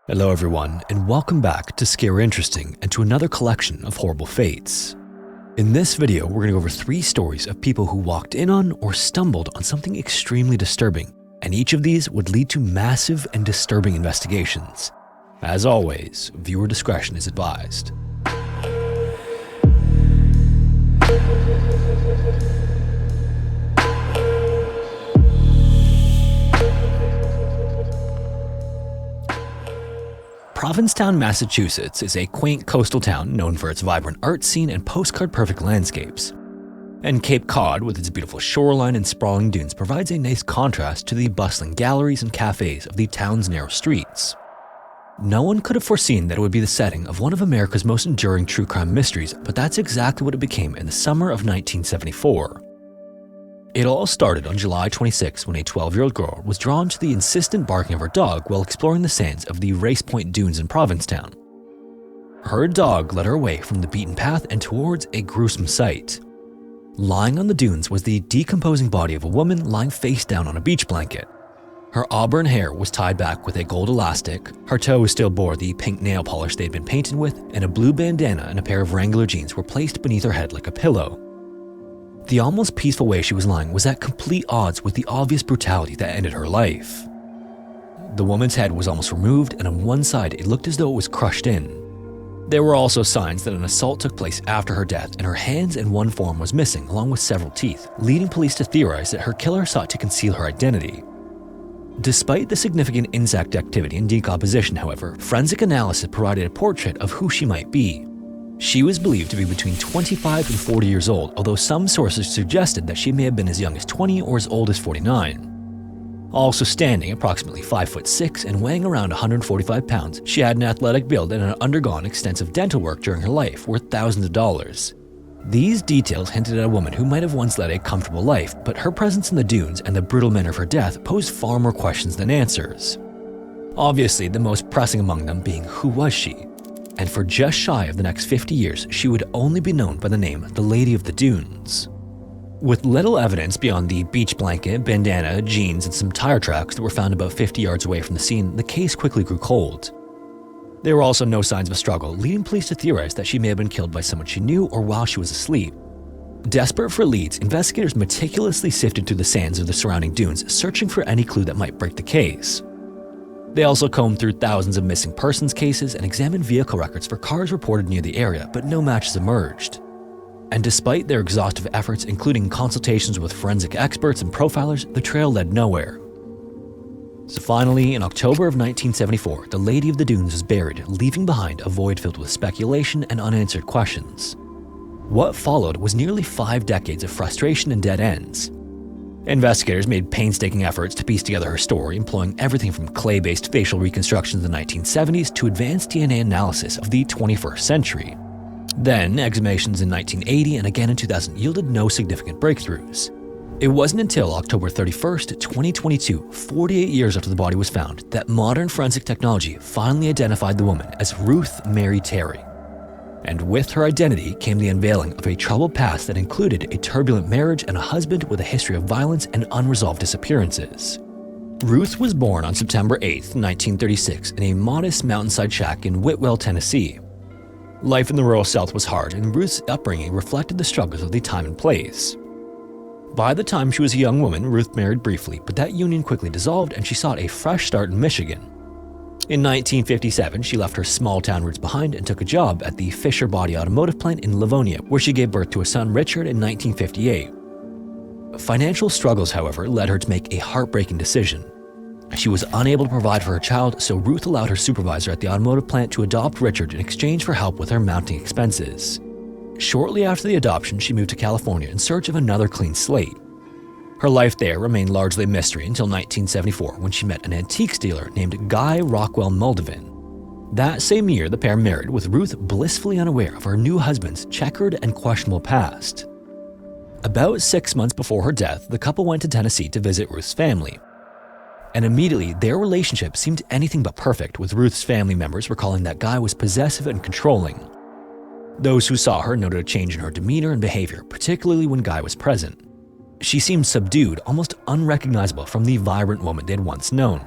Hello everyone, and welcome back to Scary Interesting and to another collection of horrible fates. In this video, we're going to go over 3 stories of people who walked in on or stumbled on something extremely disturbing, and each of these would lead to massive and disturbing investigations. As always, viewer discretion is advised. Provincetown, Massachusetts is a quaint coastal town known for its vibrant art scene and postcard-perfect landscapes. And Cape Cod, with its beautiful shoreline and sprawling dunes, provides a nice contrast to the bustling galleries and cafes of the town's narrow streets. No one could have foreseen that it would be the setting of one of America's most enduring true crime mysteries, but that's exactly what it became in the summer of 1974. It all started on July 26 when a 12-year-old girl was drawn to the insistent barking of her dog while exploring the sands of the Race Point Dunes in Provincetown. Her dog led her away from the beaten path and towards a gruesome sight. Lying on the dunes was the decomposing body of a woman lying face down on a beach blanket. Her auburn hair was tied back with a gold elastic, her toes still bore the pink nail polish they'd been painted with, and a blue bandana and a pair of Wrangler jeans were placed beneath her head like a pillow. The almost peaceful way she was lying was at complete odds with the obvious brutality that ended her life. The woman's head was almost removed, and on one side it looked as though it was crushed in. There were also signs that an assault took place after her death, and her hands and one forearm was missing, along with several teeth, leading police to theorize that her killer sought to conceal her identity. Despite the significant insect activity and decomposition, however, forensic analysis provided a portrait of who she might be. She was believed to be between 25 and 40 years old, although some sources suggested that she may have been as young as 20 or as old as 49. Also standing approximately 5'6" and weighing around 145 pounds, she had an athletic build and had undergone extensive dental work during her life worth thousands of dollars. These details hinted at a woman who might have once led a comfortable life, but her presence in the dunes and the brutal manner of her death posed far more questions than answers. Obviously, the most pressing among them being who was she? And for just shy of the next 50 years, she would only be known by the name the Lady of the Dunes. With little evidence beyond the beach blanket, bandana, jeans, and some tire tracks that were found about 50 yards away from the scene, the case quickly grew cold. There were also no signs of a struggle, leading police to theorize that she may have been killed by someone she knew or while she was asleep. Desperate for leads, investigators meticulously sifted through the sands of the surrounding dunes, searching for any clue that might break the case. They also combed through thousands of missing persons cases and examined vehicle records for cars reported near the area, but no matches emerged. And despite their exhaustive efforts, including consultations with forensic experts and profilers, the trail led nowhere. So finally, in October of 1974, the Lady of the Dunes was buried, leaving behind a void filled with speculation and unanswered questions. What followed was nearly 5 decades of frustration and dead ends. Investigators made painstaking efforts to piece together her story, employing everything from clay-based facial reconstructions in the 1970s to advanced DNA analysis of the 21st century. Then, exhumations in 1980 and again in 2000 yielded no significant breakthroughs. It wasn't until October 31st, 2022, 48 years after the body was found, that modern forensic technology finally identified the woman as Ruth Mary Terry. And with her identity came the unveiling of a troubled past that included a turbulent marriage and a husband with a history of violence and unresolved disappearances. Ruth was born on September 8, 1936, in a modest mountainside shack in Whitwell, Tennessee. Life in the rural South was hard, and Ruth's upbringing reflected the struggles of the time and place. By the time she was a young woman, Ruth married briefly, but that union quickly dissolved and she sought a fresh start in Michigan. In 1957, she left her small-town roots behind and took a job at the Fisher Body Automotive plant in Livonia, where she gave birth to a son, Richard, in 1958. Financial struggles, however, led her to make a heartbreaking decision. She was unable to provide for her child, so Ruth allowed her supervisor at the automotive plant to adopt Richard in exchange for help with her mounting expenses. Shortly after the adoption, she moved to California in search of another clean slate. Her life there remained largely a mystery until 1974, when she met an antiques dealer named Guy Rockwell Muldovin. That same year, the pair married, with Ruth blissfully unaware of her new husband's checkered and questionable past. About 6 months before her death, the couple went to Tennessee to visit Ruth's family. And immediately, their relationship seemed anything but perfect, with Ruth's family members recalling that Guy was possessive and controlling. Those who saw her noted a change in her demeanor and behavior, particularly when Guy was present. She seemed subdued, almost unrecognizable from the vibrant woman they'd once known.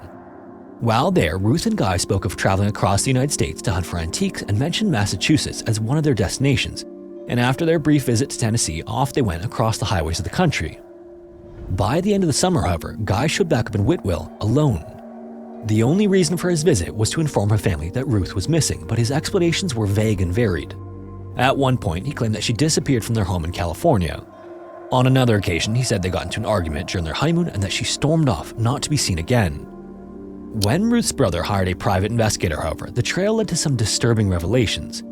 While there, Ruth and Guy spoke of traveling across the United States to hunt for antiques and mentioned Massachusetts as one of their destinations, and after their brief visit to Tennessee, off they went across the highways of the country. By the end of the summer, however, Guy showed back up in Whitwell, alone. The only reason for his visit was to inform her family that Ruth was missing, but his explanations were vague and varied. At one point, he claimed that she disappeared from their home in California. On another occasion, he said they got into an argument during their honeymoon and that she stormed off, not to be seen again. When Ruth's brother hired a private investigator, however, the trail led to some disturbing revelations.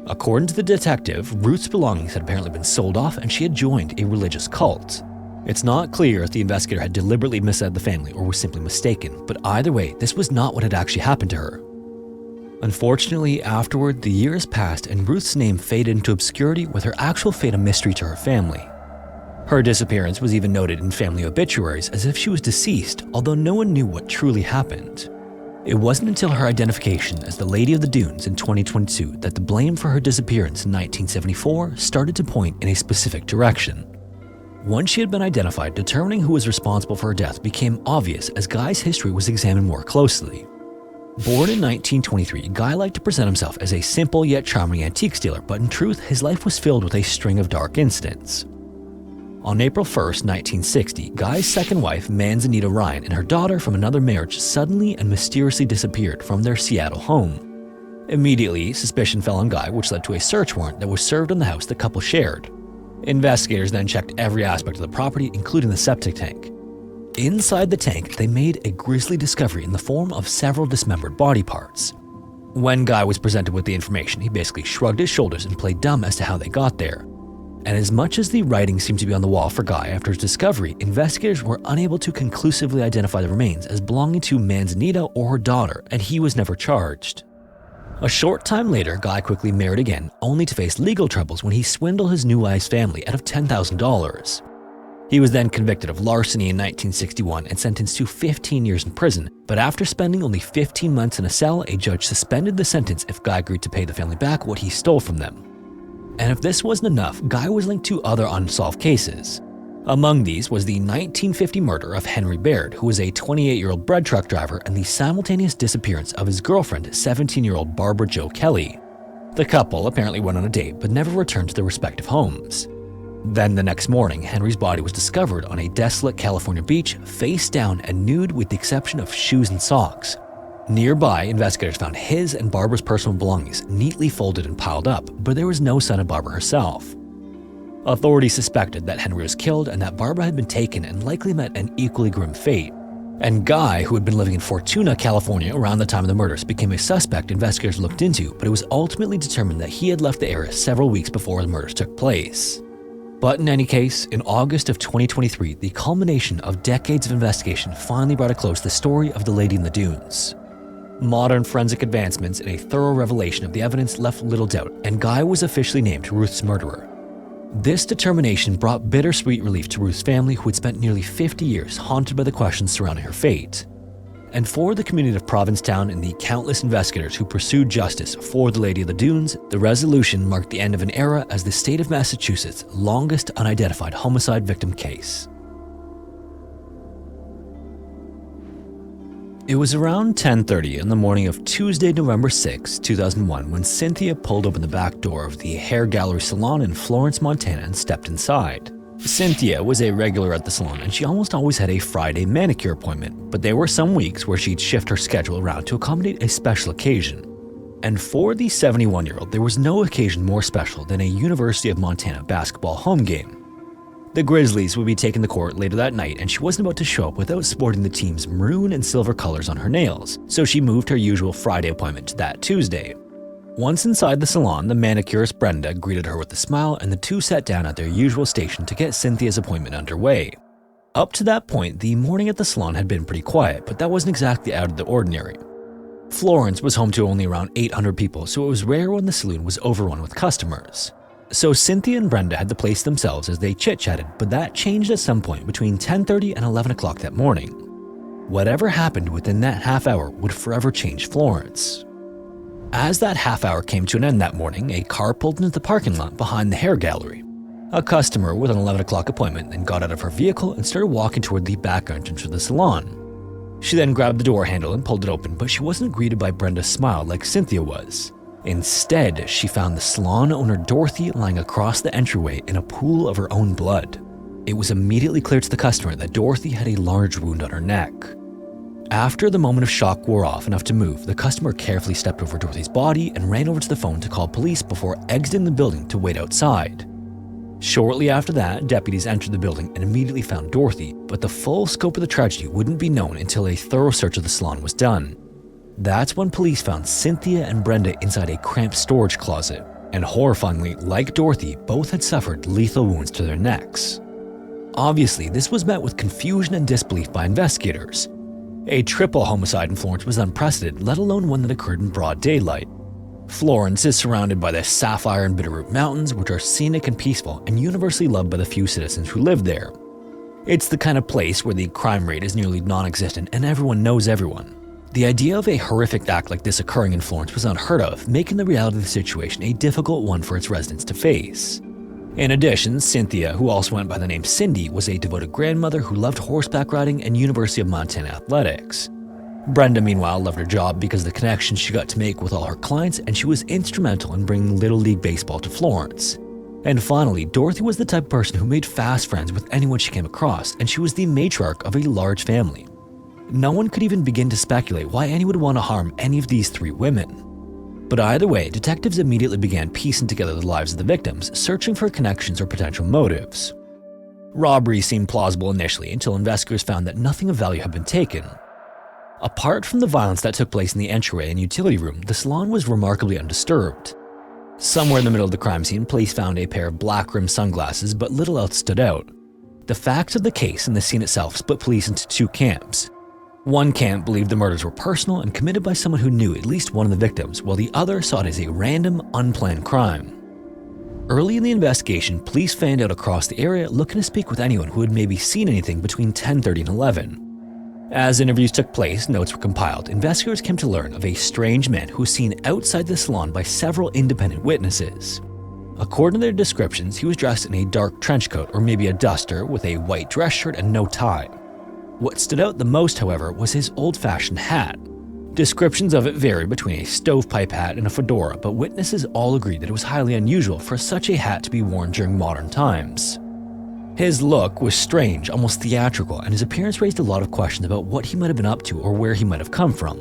According to the detective, Ruth's belongings had apparently been sold off and she had joined a religious cult. It's not clear if the investigator had deliberately misled the family or was simply mistaken, but either way, this was not what had actually happened to her. Unfortunately, afterward, the years passed and Ruth's name faded into obscurity with her actual fate a mystery to her family. Her disappearance was even noted in family obituaries as if she was deceased, although no one knew what truly happened. It wasn't until her identification as the Lady of the Dunes in 2022 that the blame for her disappearance in 1974 started to point in a specific direction. Once she had been identified, determining who was responsible for her death became obvious as Guy's history was examined more closely. Born in 1923, Guy liked to present himself as a simple yet charming antique dealer, but in truth, his life was filled with a string of dark incidents. On April 1, 1960, Guy's second wife, Manzanita Ryan, and her daughter from another marriage suddenly and mysteriously disappeared from their Seattle home. Immediately, suspicion fell on Guy, which led to a search warrant that was served on the house the couple shared. Investigators then checked every aspect of the property, including the septic tank. Inside the tank, they made a grisly discovery in the form of several dismembered body parts. When Guy was presented with the information, he basically shrugged his shoulders and played dumb as to how they got there. And as much as the writing seemed to be on the wall for Guy after his discovery, investigators were unable to conclusively identify the remains as belonging to Manzanita or her daughter, and he was never charged. A short time later, Guy quickly married again, only to face legal troubles when he swindled his new wife's family out of $10,000. He was then convicted of larceny in 1961 and sentenced to 15 years in prison, but after spending only 15 months in a cell, a judge suspended the sentence if Guy agreed to pay the family back what he stole from them. And if this wasn't enough, Guy was linked to other unsolved cases. Among these was the 1950 murder of Henry Baird, who was a 28-year-old bread truck driver, and the simultaneous disappearance of his girlfriend, 17-year-old Barbara Jo Kelly. The couple apparently went on a date but never returned to their respective homes. Then the next morning, Henry's body was discovered on a desolate California beach, face down and nude with the exception of shoes and socks. Nearby, investigators found his and Barbara's personal belongings neatly folded and piled up, but there was no sign of Barbara herself. Authorities suspected that Henry was killed and that Barbara had been taken and likely met an equally grim fate. And Guy, who had been living in Fortuna, California around the time of the murders, became a suspect investigators looked into, but it was ultimately determined that he had left the area several weeks before the murders took place. But in any case, in August of 2023, the culmination of decades of investigation finally brought a close to the story of the Lady in the Dunes. Modern forensic advancements and a thorough revelation of the evidence left little doubt, and Guy was officially named Ruth's murderer. This determination brought bittersweet relief to Ruth's family, who had spent nearly 50 years haunted by the questions surrounding her fate. And for the community of Provincetown and the countless investigators who pursued justice for the Lady of the Dunes, the resolution marked the end of an era as the state of Massachusetts' longest unidentified homicide victim case. It was around 10:30 on the morning of Tuesday, November 6, 2001, when Cynthia pulled open the back door of the Hair Gallery Salon in Florence, Montana, and stepped inside. Cynthia was a regular at the salon, and she almost always had a Friday manicure appointment, but there were some weeks where she'd shift her schedule around to accommodate a special occasion. And for the 71-year-old, there was no occasion more special than a University of Montana basketball home game. The Grizzlies would be taking the court later that night, and she wasn't about to show up without sporting the team's maroon and silver colors on her nails, so she moved her usual Friday appointment to that Tuesday. Once inside the salon, the manicurist Brenda greeted her with a smile, and the two sat down at their usual station to get Cynthia's appointment underway. Up to that point, the morning at the salon had been pretty quiet, but that wasn't exactly out of the ordinary. Florence was home to only around 800 people, so it was rare when the saloon was overrun with customers. So Cynthia and Brenda had the place themselves as they chit-chatted, but that changed at some point between 10:30 and 11 o'clock that morning. Whatever happened within that half hour would forever change Florence. As that half hour came to an end that morning, a car pulled into the parking lot behind the hair gallery. A customer with an 11 o'clock appointment then got out of her vehicle and started walking toward the back entrance of the salon. She then grabbed the door handle and pulled it open, but she wasn't greeted by Brenda's smile like Cynthia was. Instead, she found the salon owner Dorothy lying across the entryway in a pool of her own blood. It was immediately clear to the customer that Dorothy had a large wound on her neck. After the moment of shock wore off enough to move, the customer carefully stepped over Dorothy's body and ran over to the phone to call police before exiting the building to wait outside. Shortly after that, deputies entered the building and immediately found Dorothy, but the full scope of the tragedy wouldn't be known until a thorough search of the salon was done. That's when police found Cynthia and Brenda inside a cramped storage closet, and horrifyingly, like Dorothy, both had suffered lethal wounds to their necks. Obviously, this was met with confusion and disbelief by investigators. A triple homicide in Florence was unprecedented, let alone one that occurred in broad daylight. Florence is surrounded by the Sapphire and Bitterroot Mountains, which are scenic and peaceful and universally loved by the few citizens who live there. It's the kind of place where the crime rate is nearly non-existent and everyone knows everyone. The idea of a horrific act like this occurring in Florence was unheard of, making the reality of the situation a difficult one for its residents to face. In addition, Cynthia, who also went by the name Cindy, was a devoted grandmother who loved horseback riding and University of Montana athletics. Brenda, meanwhile, loved her job because of the connections she got to make with all her clients, and she was instrumental in bringing Little League Baseball to Florence. And finally, Dorothy was the type of person who made fast friends with anyone she came across, and she was the matriarch of a large family. No one could even begin to speculate why anyone would want to harm any of these three women. But either way, detectives immediately began piecing together the lives of the victims, searching for connections or potential motives. Robbery seemed plausible initially until investigators found that nothing of value had been taken. Apart from the violence that took place in the entryway and utility room, the salon was remarkably undisturbed. Somewhere in the middle of the crime scene, police found a pair of black-rimmed sunglasses, but little else stood out. The facts of the case and the scene itself split police into two camps. One camp believed the murders were personal and committed by someone who knew at least one of the victims, while the other saw it as a random, unplanned crime. Early in the investigation, police fanned out across the area looking to speak with anyone who had maybe seen anything between 10:30 and 11. As interviews took place, notes were compiled. Investigators came to learn of a strange man who was seen outside the salon by several independent witnesses. According to their descriptions, he was dressed in a dark trench coat or maybe a duster with a white dress shirt and no tie. What stood out the most, however, was his old-fashioned hat. Descriptions of it varied between a stovepipe hat and a fedora, but witnesses all agreed that it was highly unusual for such a hat to be worn during modern times. His look was strange, almost theatrical, and his appearance raised a lot of questions about what he might have been up to or where he might have come from.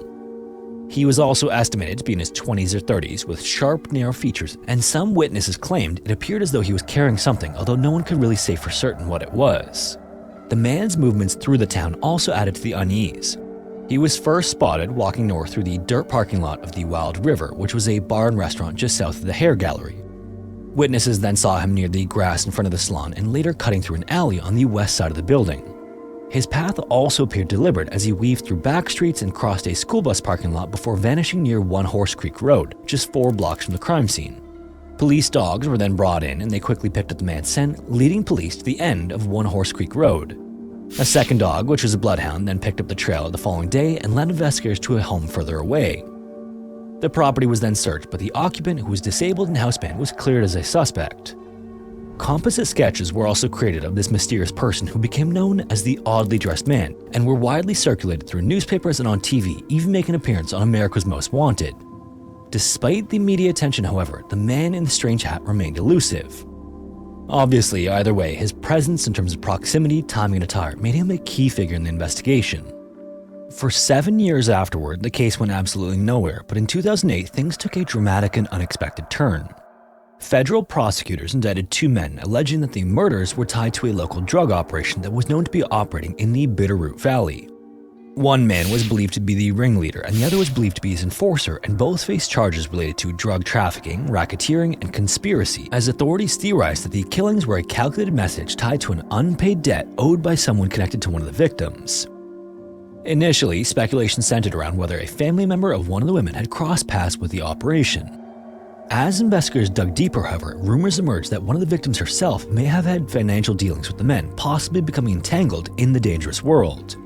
He was also estimated to be in his 20s or 30s with sharp, narrow features, and some witnesses claimed it appeared as though he was carrying something, although no one could really say for certain what it was. The man's movements through the town also added to the unease. He was first spotted walking north through the dirt parking lot of the Wild River, which was a bar and restaurant just south of the Hair Gallery. Witnesses then saw him near the grass in front of the salon and later cutting through an alley on the west side of the building. His path also appeared deliberate as he weaved through back streets and crossed a school bus parking lot before vanishing near One Horse Creek Road, just 4 blocks from the crime scene. Police dogs were then brought in and they quickly picked up the man's scent, leading police to the end of One Horse Creek Road. A second dog, which was a bloodhound, then picked up the trail the following day and led investigators to a home further away. The property was then searched, but the occupant, who was disabled and housebound, was cleared as a suspect. Composite sketches were also created of this mysterious person who became known as the Oddly Dressed Man and were widely circulated through newspapers and on TV, even making an appearance on America's Most Wanted. Despite the media attention, however, the man in the strange hat remained elusive. Obviously, either way, his presence in terms of proximity, timing, and attire made him a key figure in the investigation. For 7 years afterward, the case went absolutely nowhere, but in 2008, things took a dramatic and unexpected turn. Federal prosecutors indicted 2 men alleging that the murders were tied to a local drug operation that was known to be operating in the Bitterroot Valley. One man was believed to be the ringleader and the other was believed to be his enforcer, and both faced charges related to drug trafficking, racketeering, and conspiracy, as authorities theorized that the killings were a calculated message tied to an unpaid debt owed by someone connected to one of the victims. Initially, speculation centered around whether a family member of one of the women had crossed paths with the operation. As investigators dug deeper, however, rumors emerged that one of the victims herself may have had financial dealings with the men, possibly becoming entangled in the dangerous world.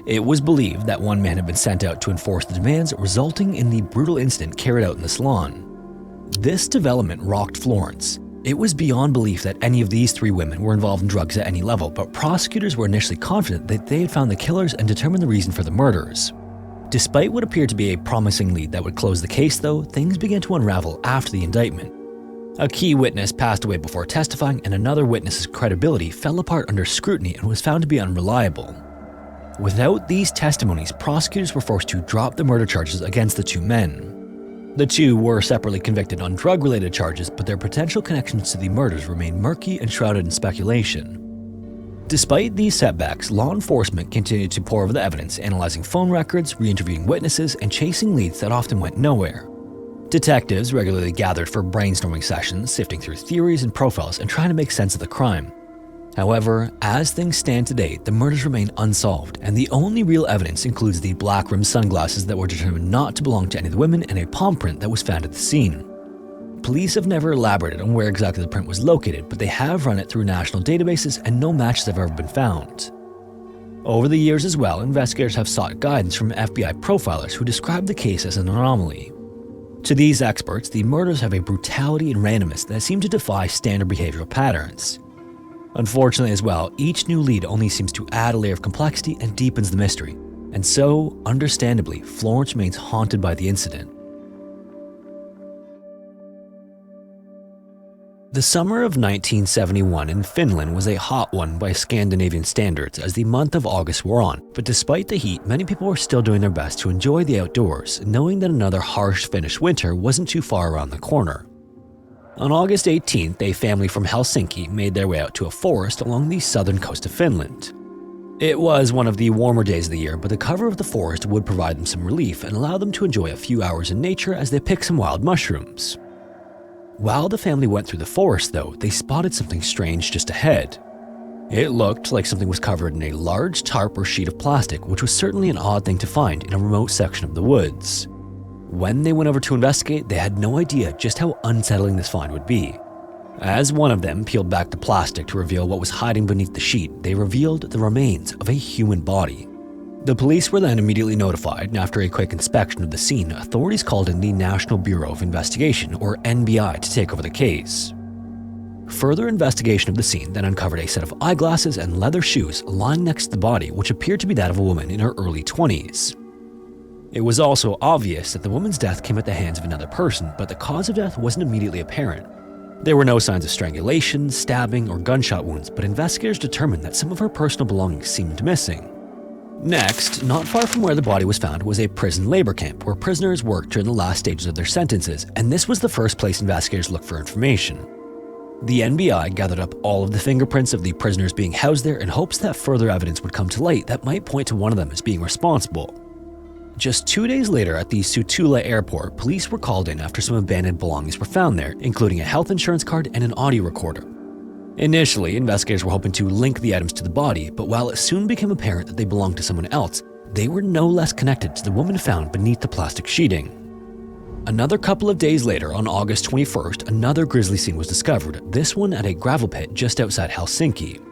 It was believed that one man had been sent out to enforce the demands, resulting in the brutal incident carried out in the salon. This development rocked Florence. It was beyond belief that any of these 3 women were involved in drugs at any level, but prosecutors were initially confident that they had found the killers and determined the reason for the murders. Despite what appeared to be a promising lead that would close the case though, things began to unravel after the indictment. A key witness passed away before testifying, and another witness's credibility fell apart under scrutiny and was found to be unreliable. Without these testimonies, prosecutors were forced to drop the murder charges against the 2 men. The 2 were separately convicted on drug-related charges, but their potential connections to the murders remained murky and shrouded in speculation. Despite these setbacks, law enforcement continued to pore over the evidence, analyzing phone records, re-interviewing witnesses, and chasing leads that often went nowhere. Detectives regularly gathered for brainstorming sessions, sifting through theories and profiles and trying to make sense of the crime. However, as things stand today, the murders remain unsolved, and the only real evidence includes the black-rimmed sunglasses that were determined not to belong to any of the women and a palm print that was found at the scene. Police have never elaborated on where exactly the print was located, but they have run it through national databases and no matches have ever been found. Over the years as well, investigators have sought guidance from FBI profilers who describe the case as an anomaly. To these experts, the murders have a brutality and randomness that seem to defy standard behavioral patterns. Unfortunately as well, each new lead only seems to add a layer of complexity and deepens the mystery, and so, understandably, Florence remains haunted by the incident. The summer of 1971 in Finland was a hot one by Scandinavian standards as the month of August wore on, but despite the heat, many people were still doing their best to enjoy the outdoors, knowing that another harsh Finnish winter wasn't too far around the corner. On August 18th, a family from Helsinki made their way out to a forest along the southern coast of Finland. It was one of the warmer days of the year, but the cover of the forest would provide them some relief and allow them to enjoy a few hours in nature as they picked some wild mushrooms. While the family went through the forest though, they spotted something strange just ahead. It looked like something was covered in a large tarp or sheet of plastic, which was certainly an odd thing to find in a remote section of the woods. When they went over to investigate, they had no idea just how unsettling this find would be. As one of them peeled back the plastic to reveal what was hiding beneath the sheet, they revealed the remains of a human body. The police were then immediately notified, and after a quick inspection of the scene, authorities called in the National Bureau of Investigation, or NBI, to take over the case. Further investigation of the scene then uncovered a set of eyeglasses and leather shoes lying next to the body, which appeared to be that of a woman in her early 20s. It was also obvious that the woman's death came at the hands of another person, but the cause of death wasn't immediately apparent. There were no signs of strangulation, stabbing, or gunshot wounds, but investigators determined that some of her personal belongings seemed missing. Next, not far from where the body was found was a prison labor camp where prisoners worked during the last stages of their sentences, and this was the first place investigators looked for information. The NBI gathered up all of the fingerprints of the prisoners being housed there in hopes that further evidence would come to light that might point to one of them as being responsible. Just 2 days later at the Sutula airport, police were called in after some abandoned belongings were found there, including a health insurance card and an audio recorder. Initially, investigators were hoping to link the items to the body, but while it soon became apparent that they belonged to someone else, they were no less connected to the woman found beneath the plastic sheeting. Another couple of days later, on August 21st, another grisly scene was discovered, this one at a gravel pit just outside Helsinki.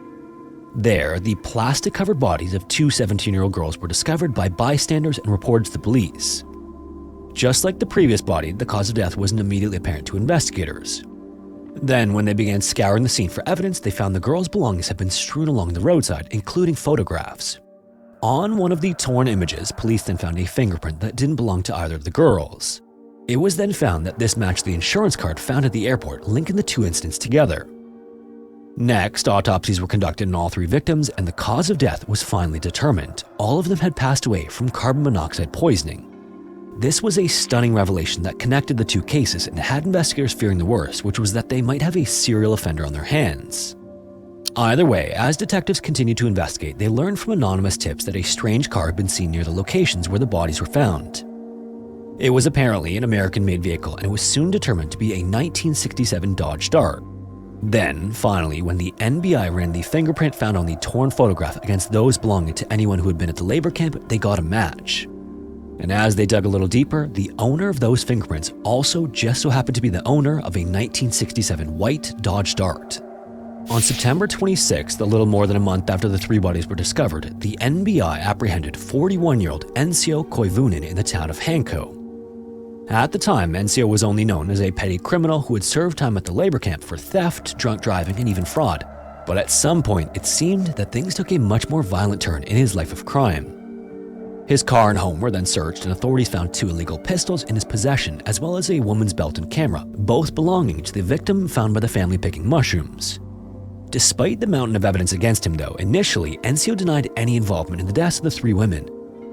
There, the plastic-covered bodies of 2 17-year-old girls were discovered by bystanders and reported to the police. Just like the previous body, the cause of death wasn't immediately apparent to investigators. Then, when they began scouring the scene for evidence, they found the girls' belongings had been strewn along the roadside, including photographs. On one of the torn images, police then found a fingerprint that didn't belong to either of the girls. It was then found that this matched the insurance card found at the airport, linking the 2 incidents together. Next, autopsies were conducted on all 3 victims, and the cause of death was finally determined. All of them had passed away from carbon monoxide poisoning. This was a stunning revelation that connected the 2 cases and had investigators fearing the worst, which was that they might have a serial offender on their hands. Either way, as detectives continued to investigate, they learned from anonymous tips that a strange car had been seen near the locations where the bodies were found. It was apparently an American-made vehicle, and it was soon determined to be a 1967 Dodge Dart. Then, finally, when the NBI ran the fingerprint found on the torn photograph against those belonging to anyone who had been at the labor camp, they got a match. And as they dug a little deeper, the owner of those fingerprints also just so happened to be the owner of a 1967 white Dodge Dart. On September 26th, a little more than a month after the 3 bodies were discovered, the NBI apprehended 41-year-old Ensio Koivunen in the town of Hanko. At the time, Enzio was only known as a petty criminal who had served time at the labor camp for theft, drunk driving, and even fraud. But at some point, it seemed that things took a much more violent turn in his life of crime. His car and home were then searched, and authorities found 2 illegal pistols in his possession, as well as a woman's belt and camera, both belonging to the victim found by the family picking mushrooms. Despite the mountain of evidence against him though, initially Enzio denied any involvement in the deaths of the 3 women.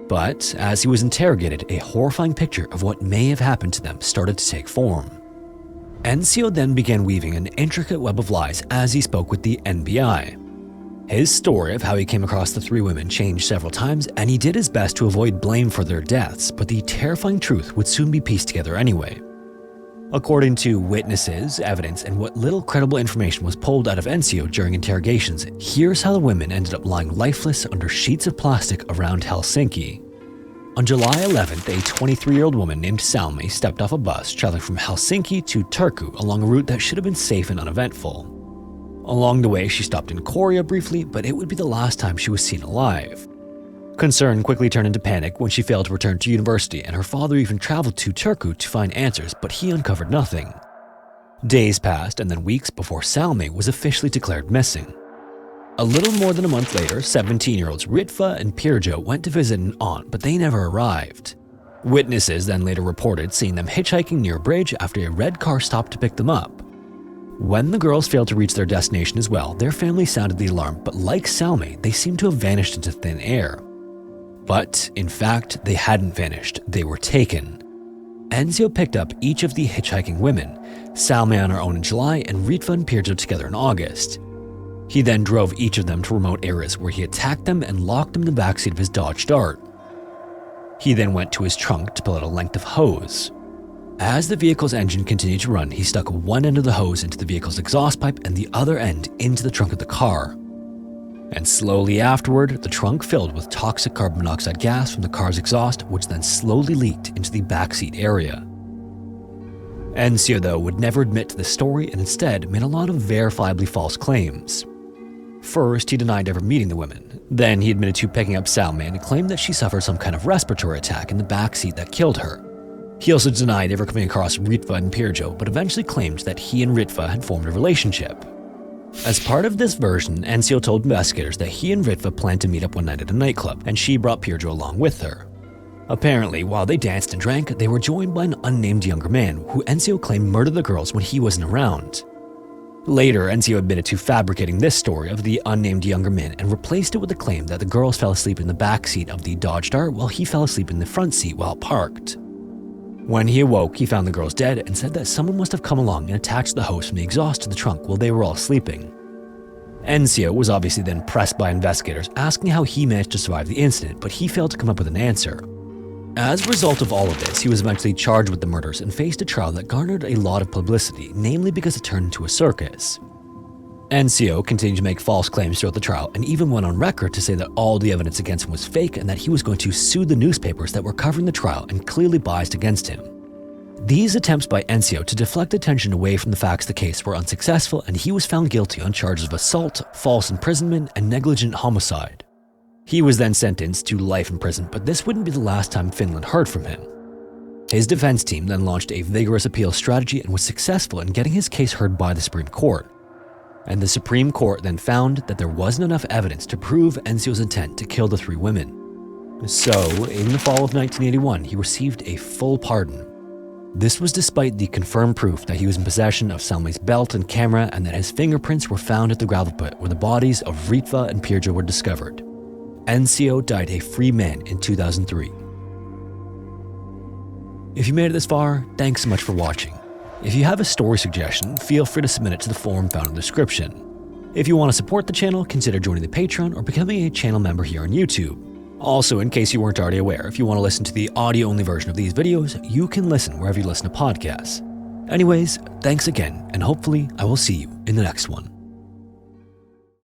But as he was interrogated, a horrifying picture of what may have happened to them started to take form. Enzio then began weaving an intricate web of lies as he spoke with the NBI. His story of how he came across the 3 women changed several times, and he did his best to avoid blame for their deaths, but the terrifying truth would soon be pieced together anyway. According to witnesses, evidence, and what little credible information was pulled out of Enzio during interrogations, here's how the women ended up lying lifeless under sheets of plastic around Helsinki. On July 11th, a 23-year-old woman named Salmi stepped off a bus traveling from Helsinki to Turku along a route that should have been safe and uneventful. Along the way, she stopped in Korea briefly, but it would be the last time she was seen alive. Concern quickly turned into panic when she failed to return to university, and her father even traveled to Turku to find answers, but he uncovered nothing. Days passed, and then weeks before Salmi was officially declared missing. A little more than a month later, 17-year-olds Ritva and Pirjo went to visit an aunt, but they never arrived. Witnesses then later reported seeing them hitchhiking near a bridge after a red car stopped to pick them up. When the girls failed to reach their destination as well, their family sounded the alarm, but like Salmi, they seemed to have vanished into thin air. But, in fact, they hadn't vanished, they were taken. Enzio picked up each of the hitchhiking women, Salmi on her own in July and Ritva and Pirjo together in August. He then drove each of them to remote areas where he attacked them and locked them in the backseat of his Dodge Dart. He then went to his trunk to pull out a length of hose. As the vehicle's engine continued to run, he stuck one end of the hose into the vehicle's exhaust pipe and the other end into the trunk of the car. And slowly afterward, the trunk filled with toxic carbon monoxide gas from the car's exhaust, which then slowly leaked into the backseat area. Enzio, though, would never admit to the story and instead made a lot of verifiably false claims. First, he denied ever meeting the women. Then he admitted to picking up Salmi and claimed that she suffered some kind of respiratory attack in the backseat that killed her. He also denied ever coming across Ritva and Pirjo, but eventually claimed that he and Ritva had formed a relationship. As part of this version, Enzio told investigators that he and Ritva planned to meet up one night at a nightclub, and she brought Pirjo along with her. Apparently, while they danced and drank, they were joined by an unnamed younger man who Enzio claimed murdered the girls when he wasn't around. Later, Enzio admitted to fabricating this story of the unnamed younger man and replaced it with the claim that the girls fell asleep in the backseat of the Dodge Dart while he fell asleep in the front seat while parked. When he awoke, he found the girls dead and said that someone must have come along and attached the hose from the exhaust to the trunk while they were all sleeping. Enzio was obviously then pressed by investigators asking how he managed to survive the incident, but he failed to come up with an answer. As a result of all of this, he was eventually charged with the murders and faced a trial that garnered a lot of publicity, namely because it turned into a circus. Enzio continued to make false claims throughout the trial and even went on record to say that all the evidence against him was fake and that he was going to sue the newspapers that were covering the trial and clearly biased against him. These attempts by Enzio to deflect attention away from the facts of the case were unsuccessful, and he was found guilty on charges of assault, false imprisonment, and negligent homicide. He was then sentenced to life in prison, but this wouldn't be the last time Finland heard from him. His defense team then launched a vigorous appeal strategy and was successful in getting his case heard by the Supreme Court. And the Supreme Court then found that there wasn't enough evidence to prove Enzio's intent to kill the 3 women. So, in the fall of 1981, he received a full pardon. This was despite the confirmed proof that he was in possession of Salmi's belt and camera and that his fingerprints were found at the gravel pit where the bodies of Ritva and Pirjo were discovered. Enzio died a free man in 2003. If you made it this far, thanks so much for watching. If you have a story suggestion, feel free to submit it to the forum found in the description. If you want to support the channel, consider joining the Patreon or becoming a channel member here on YouTube. Also, in case you weren't already aware, if you want to listen to the audio-only version of these videos, you can listen wherever you listen to podcasts. Anyways, thanks again, and hopefully I will see you in the next one.